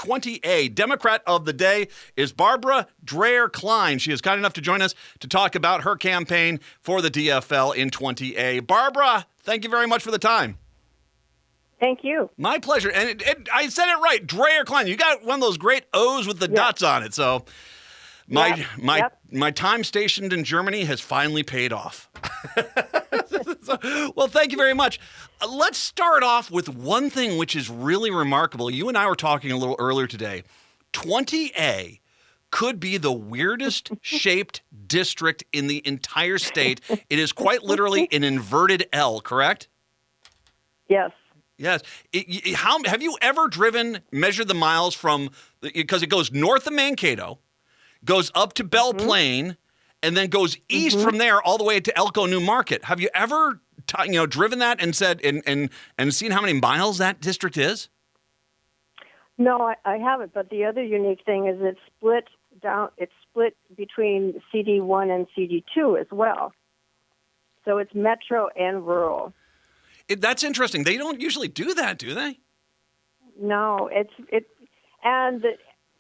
MN-20A. Democrat of the day is Barbara Droher Kline. She is kind enough to join us to talk about her campaign for the DFL in 20A. Barbara, thank you very much for the time. Thank you. My pleasure. And I said it right, Droher Kline. You got one of those great O's with the dots on it. So my time stationed in Germany has finally paid off. Well, thank you very much. Let's start off with one thing which is really remarkable. You and I were talking a little earlier today. 20A could be the weirdest shaped district in the entire state. It is quite literally an inverted L, correct? Yes. Yes. How have you ever measured the miles from, because it goes north of Mankato, goes up to Belle Plaine, and then goes east from there all the way to Elko New Market. Have you ever driven that and said and seen how many miles that district is? No, I haven't. But the other unique thing is it's split down. It's split between CD1 and CD2 as well. So it's metro and rural. That's interesting. They don't usually do that, do they? No, and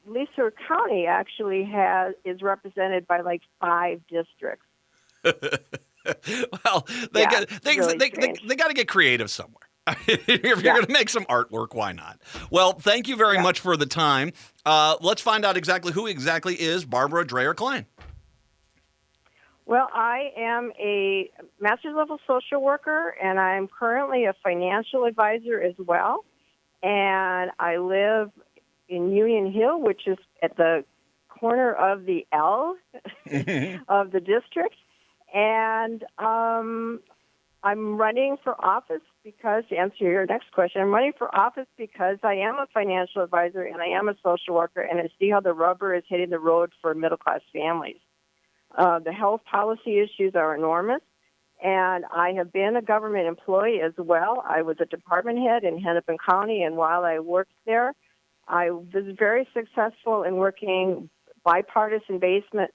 Leesburg County actually is represented by like 5 districts. Well, they got to get creative somewhere. If you're going to make some artwork, why not? Well, thank you very much for the time. Let's find out who exactly is Barbara Droher Kline. Well, I am a master's level social worker, and I'm currently a financial advisor as well. And I live in Union Hill, which is at the corner of the L of the district. And I'm running for office because, to answer your next question, I'm running for office because I am a financial advisor and I am a social worker, and I see how the rubber is hitting the road for middle-class families. The health policy issues are enormous, and I have been a government employee as well. I was a department head in Hennepin County, and while I worked there, I was very successful in working bipartisan basis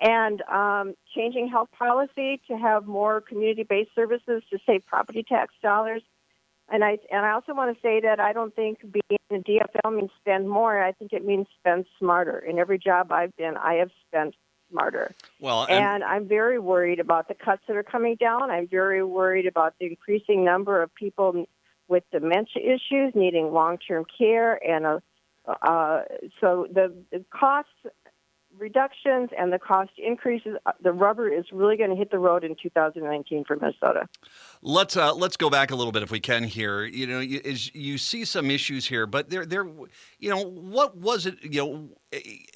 and changing health policy to have more community-based services to save property tax dollars. And I also want to say that I don't think being a DFL means spend more. I think it means spend smarter. In every job I've been, I have spent smarter. Well, and I'm very worried about the cuts that are coming down. I'm very worried about the increasing number of people with dementia issues needing long-term care. And so the cost reductions and the cost increases, the rubber is really going to hit the road in 2019 for Minnesota. Let's go back a little bit if we can here. You see some issues here, but there what was it?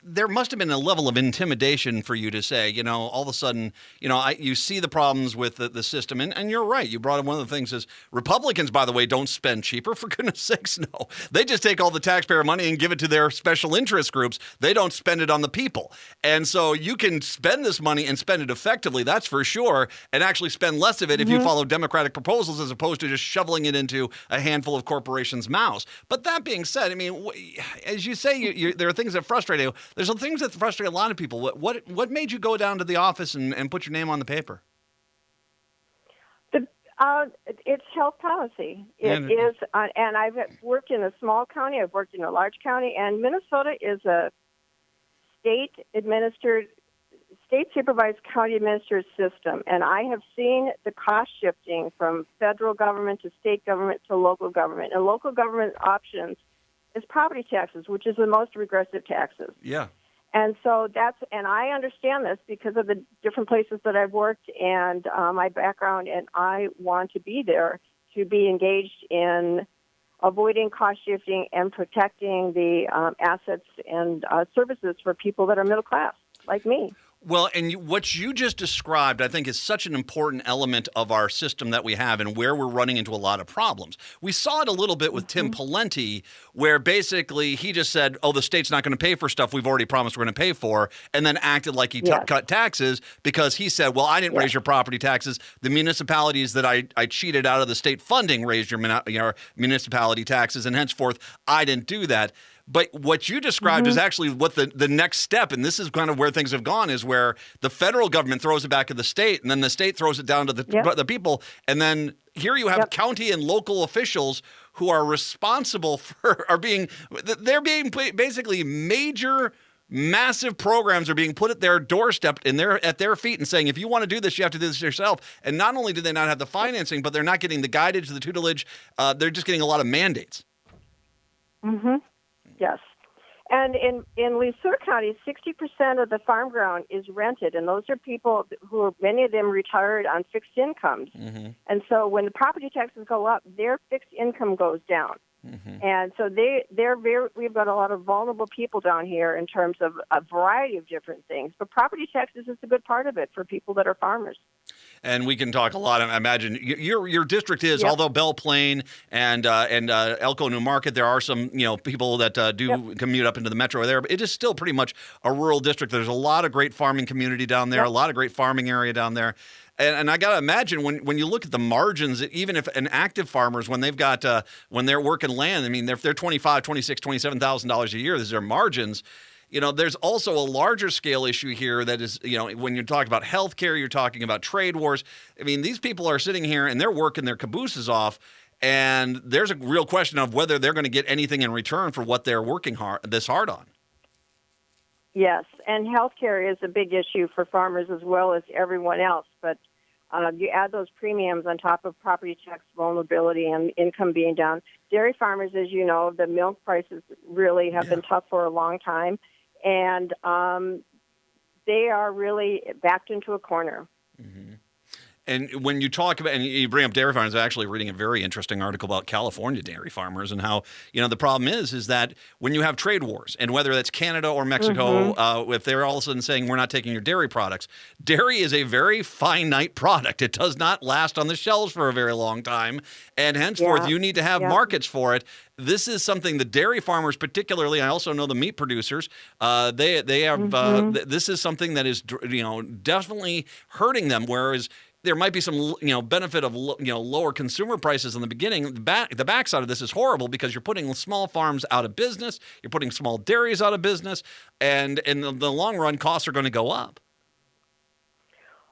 There must have been a level of intimidation for you to say, all of a sudden, you see the problems with the system, and you're right. You brought up one of the things is Republicans, by the way, don't spend cheaper. For goodness sakes, no. They just take all the taxpayer money and give it to their special interest groups. They don't spend it on the people. And so you can spend this money and spend it effectively, that's for sure, and actually spend less of it if you follow Democratic proposals as opposed to just shoveling it into a handful of corporations' mouths. But that being said, I mean, as you say, there are things that frustrate you. There's some things that frustrate a lot of people. What made you go down to the office and put your name on the paper? It's health policy. It is, and I've worked in a small county. I've worked in a large county, and Minnesota is a state-supervised, county-administered system. And I have seen the cost shifting from federal government to state government to local government. And local government options is property taxes, which is the most regressive taxes. Yeah. And so and I understand this because of the different places that I've worked and my background, and I want to be there to be engaged in avoiding cost shifting and protecting the assets and services for people that are middle class, like me. Well, and what you just described, I think, is such an important element of our system that we have and where we're running into a lot of problems. We saw it a little bit with Tim Pawlenty, where basically he just said, the state's not going to pay for stuff we've already promised we're going to pay for, and then acted like he cut taxes because he said, well, I didn't raise your property taxes. The municipalities that I cheated out of the state funding raised your municipality taxes, and henceforth, I didn't do that. But what you described is actually what the next step, and this is kind of where things have gone, is where the federal government throws it back to the state, and then the state throws it down to the people, and then here you have county and local officials who are responsible they're being basically massive programs are being put at their doorstep and they're at their feet and saying, if you want to do this, you have to do this yourself. And not only do they not have the financing, but they're not getting the guidance, the tutelage. They're just getting a lot of mandates. Mm-hmm. Yes. And in Lesueur County, 60% of the farm ground is rented, and those are people who are, many of them retired on fixed incomes. Mm-hmm. And so when the property taxes go up, their fixed income goes down. Mm-hmm. And so we've got a lot of vulnerable people down here in terms of a variety of different things. But property taxes is a good part of it for people that are farmers. And we can talk a lot. I imagine your district is, although Belle Plaine and Elko New Market, there are some people that do commute up into the metro there, but it is still pretty much a rural district. There's a lot of great farming community down there, a lot of great farming area down there. And I got to imagine when you look at the margins, even if an active farmers, when they've got when they're working land, I mean, if they're $25,000, $26,000, $27,000 a year, these are margins. There's also a larger scale issue here that is, when you're talking about healthcare, you're talking about trade wars. I mean, these people are sitting here and they're working their cabooses off, and there's a real question of whether they're going to get anything in return for what they're working this hard on. Yes, and healthcare is a big issue for farmers as well as everyone else. But you add those premiums on top of property tax vulnerability and income being down. Dairy farmers, as you know, the milk prices really have been tough for a long time. And they are really backed into a corner. Mm-hmm. And when you talk about, and you bring up dairy farmers, I'm actually reading a very interesting article about California dairy farmers and how, the problem is that when you have trade wars, and whether that's Canada or Mexico, if they're all of a sudden saying we're not taking your dairy products, dairy is a very finite product. It does not last on the shelves for a very long time. And henceforth, you need to have markets for it. This is something the dairy farmers, particularly, I also know the meat producers, they have, this is something that is, definitely hurting them, whereas there might be some, benefit of, lower consumer prices in the beginning. The backside of this is horrible because you're putting small farms out of business, you're putting small dairies out of business, and in the long run, costs are going to go up.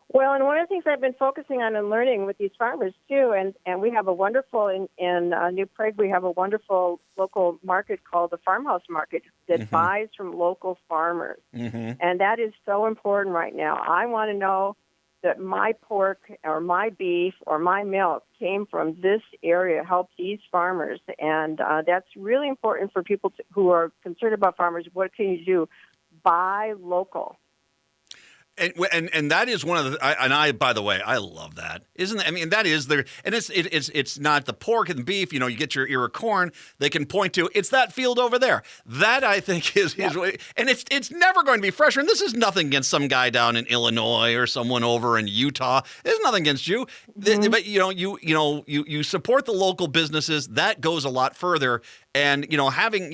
Well, and one of the things I've been focusing on and learning with these farmers, too, and we have a wonderful, in New Prague, we have a wonderful local market called the Farmhouse Market that buys from local farmers. And that is so important right now. I want to know that my pork or my beef or my milk came from this area, help these farmers. And that's really important for people who are concerned about farmers. What can you do? Buy local. And that is one of the, I by the way, I love that. Isn't that, I mean, that is and it's not the pork and beef, you get your ear of corn, they can point to, it's that field over there. That I think is and it's never going to be fresher. And this is nothing against some guy down in Illinois or someone over in Utah. There's nothing against you. But you support the local businesses. That goes a lot further. And having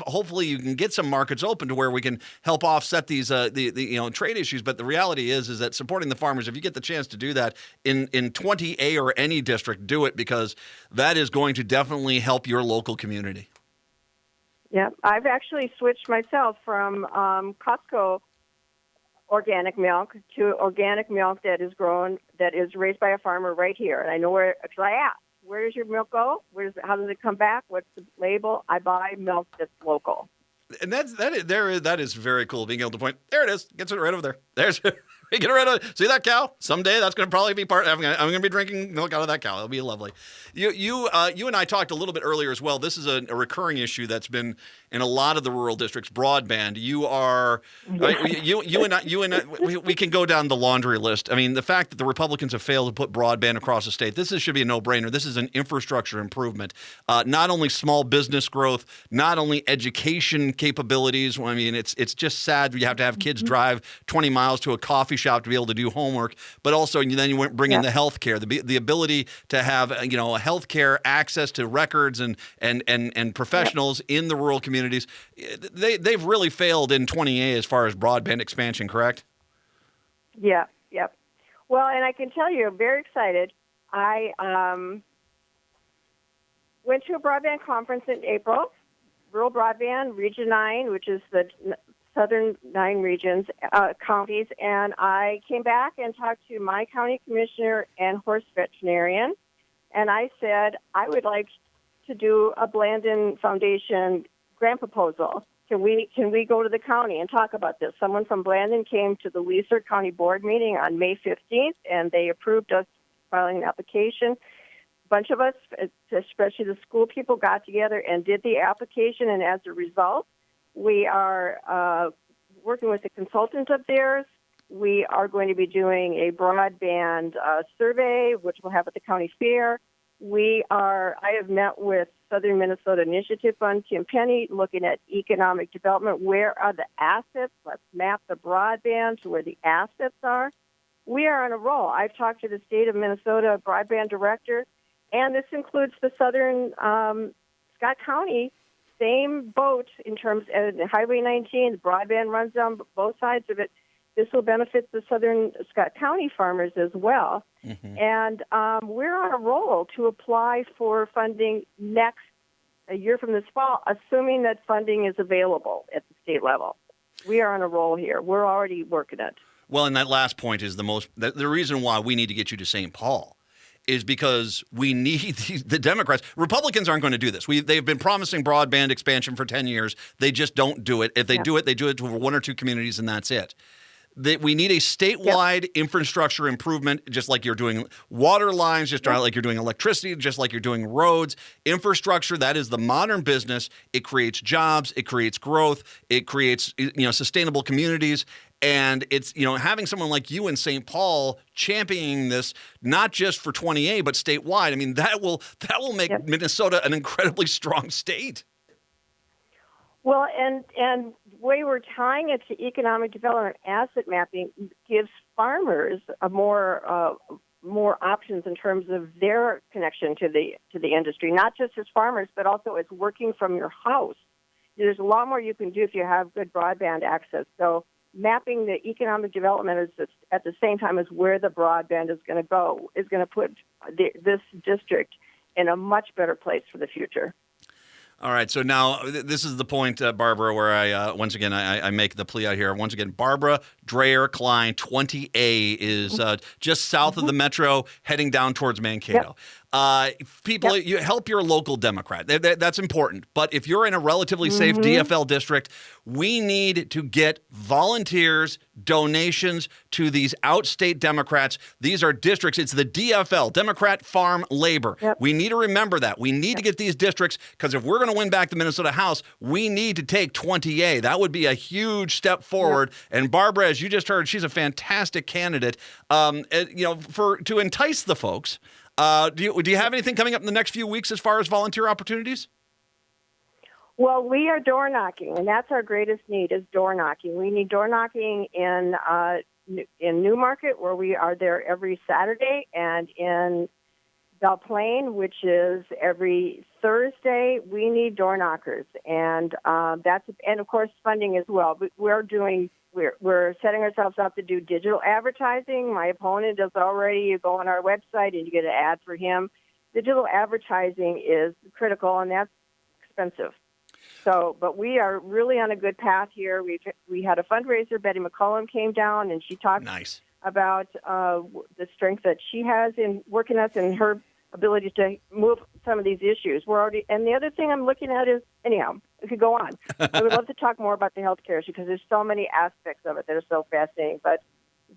hopefully you can get some markets open to where we can help offset these the trade issues. But the reality is that supporting the farmers, if you get the chance to do that in 20A or any district, do it, because that is going to definitely help your local community. Yeah, I've actually switched myself from Costco organic milk to organic milk that is raised by a farmer right here, and I know where, because I asked. Where does your milk go? How does it come back? What's the label? I buy milk that's local. And that is very cool, being able to point, there it is, gets it right over there. There's get rid of it. See that cow? Someday that's going to probably be I'm going to be drinking milk out of that cow. It'll be lovely. You and I talked a little bit earlier as well. This is a recurring issue that's been in a lot of the rural districts. Broadband. You and I, we can go down the laundry list. I mean, the fact that the Republicans have failed to put broadband across the state. Should be a no-brainer. This is an infrastructure improvement. Not only small business growth, not only education capabilities. I mean, it's just sad you have to have kids drive 20 miles to a coffee shop to be able to do homework, but also then you bring in the health care, the ability to have health care, access to records and professionals in the rural communities. They've really failed in 20A as far as broadband expansion, correct? Yeah, yep. Well, and I can tell you, I'm very excited. I went to a broadband conference in April, Rural Broadband, Region 9, which is the southern 9 regions, counties, and I came back and talked to my county commissioner and horse veterinarian, and I said I would like to do a Blandon Foundation grant proposal. Can we go to the county and talk about this? Someone from Blandon came to the Leesburg County Board meeting on May 15th, and they approved us filing an application. A bunch of us, especially the school people, got together and did the application, and as a result, we are working with a consultant of theirs. We are going to be doing a broadband survey, which we'll have at the county fair. I have met with Southern Minnesota Initiative Fund, Tim Penny, looking at economic development. Where are the assets? Let's map the broadband to where the assets are. We are on a roll. I've talked to the state of Minnesota broadband director, and this includes the Southern Scott County, same boat in terms of Highway 19. The broadband runs down both sides of it. This will benefit the Southern Scott County farmers as well. Mm-hmm. And we're on a roll to apply for funding a year from this fall, assuming that funding is available at the state level. We are on a roll here. We're already working it. Well, and that last point is the reason why we need to get you to St. Paul is because we need the Democrats. Republicans aren't going to do this. They've been promising broadband expansion for 10 years. They just don't do it. If they do it, they do it to one or two communities, and that's it. That we need a statewide infrastructure improvement, just like you're doing water lines, just like you're doing electricity, just like you're doing roads. Infrastructure, that is the modern business. It creates jobs, it creates growth, it creates sustainable communities. And it's having someone like you in St. Paul championing this, not just for 20A, but statewide. I mean, that will make Minnesota an incredibly strong state. Well, and the way we're tying it to economic development, asset mapping gives farmers a more options in terms of their connection to the industry, not just as farmers, but also as working from your house. There's a lot more you can do if you have good broadband access. So mapping the economic development is at the same time as where the broadband is going to go, is going to put this district in a much better place for the future. All right, so now this is the point, Barbara, where I make the plea out here. Once again, Barbara Droher Kline, 20A, is just south of the metro, heading down towards Mankato. People, you help your local Democrat. That's important. But if you're in a relatively safe DFL district, we need to get volunteers, donations to these outstate Democrats. These are districts. It's the DFL, Democrat Farm Labor. We need to remember that. We need to get these districts, because if we're going to win back the Minnesota House, we need to take 20A. That would be a huge step forward. And Barbara, as you just heard, she's a fantastic candidate. To entice the folks. Do you have anything coming up in the next few weeks as far as volunteer opportunities? Well, we are door knocking, and that's our greatest need is door knocking. We need door knocking in Newmarket, where we are there every Saturday, and in Belle Plaine, which is every Thursday. We need door knockers, and of course funding as well. We're setting ourselves up to do digital advertising. My opponent does already. You go on our website and you get an ad for him. Digital advertising is critical, and that's expensive. But we are really on a good path here. We had a fundraiser. Betty McCollum came down, and she talked about the strength that she has in working us and her ability to move some of these issues. And the other thing I'm looking at is, anyhow, we could go on. I would love to talk more about the healthcare issue, because there's so many aspects of it that are so fascinating. But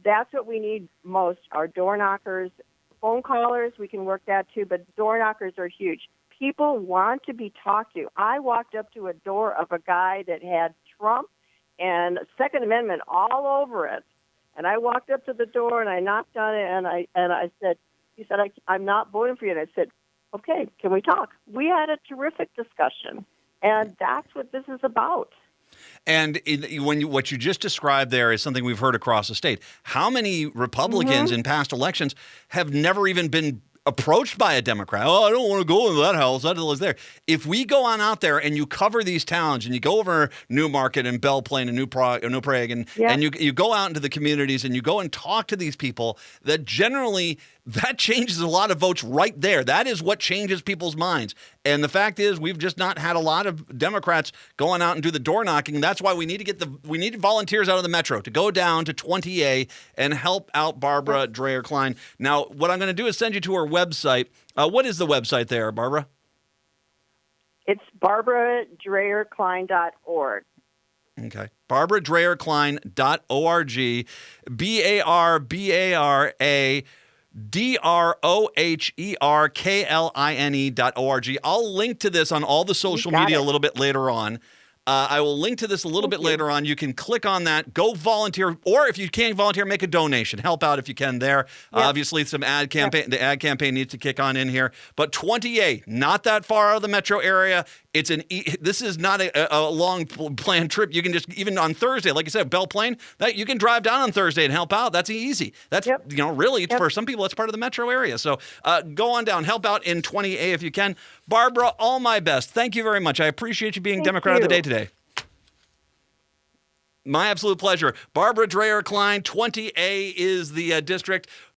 that's what we need most, are door knockers. Phone callers, we can work that too, but door knockers are huge. People want to be talked to. I walked up to a door of a guy that had Trump and Second Amendment all over it. And I walked up to the door and I knocked on it, and I said, he said, I'm not voting for you. And I said, okay, can we talk? We had a terrific discussion, and that's what this is about. And what you just described there is something we've heard across the state. How many Republicans in past elections have never even been approached by a Democrat? Oh, I don't want to go into that house. That is there. If we go on out there and you cover these towns and you go over Newmarket and Belle Plaine and New Prague and you go out into the communities and you go and talk to these people, that generally that changes a lot of votes right there. That is what changes people's minds. And the fact is, we've just not had a lot of Democrats going out and do the door knocking. That's why we need to we need volunteers out of the metro to go down to 20A and help out Barbara Droher Kline. Now, what I'm going to do is send you to her website. What is the website there, Barbara? It's BarbaraDroherKline.org. Okay. BarbaraDroherKline.org. BarbaraDroherKline.org. I'll link to this on all the social media a little bit later on. I will link to this a little bit later on. You can click on that, go volunteer, or if you can't volunteer, make a donation. Help out if you can there. Yep. Obviously, some ad campaign. Yep. The ad campaign needs to kick on in here. But 20A, not that far out of the metro area. This is not a long planned trip. You can just, even on Thursday, like I said, Belle Plaine, that you can drive down on Thursday and help out. That's easy. That's, really, for some people, it's part of the metro area. So go on down, help out in 20A if you can. Barbara, all my best. Thank you very much. I appreciate you being Democrat of the Day today. My absolute pleasure. Barbara Droher Kline, 20A is the district.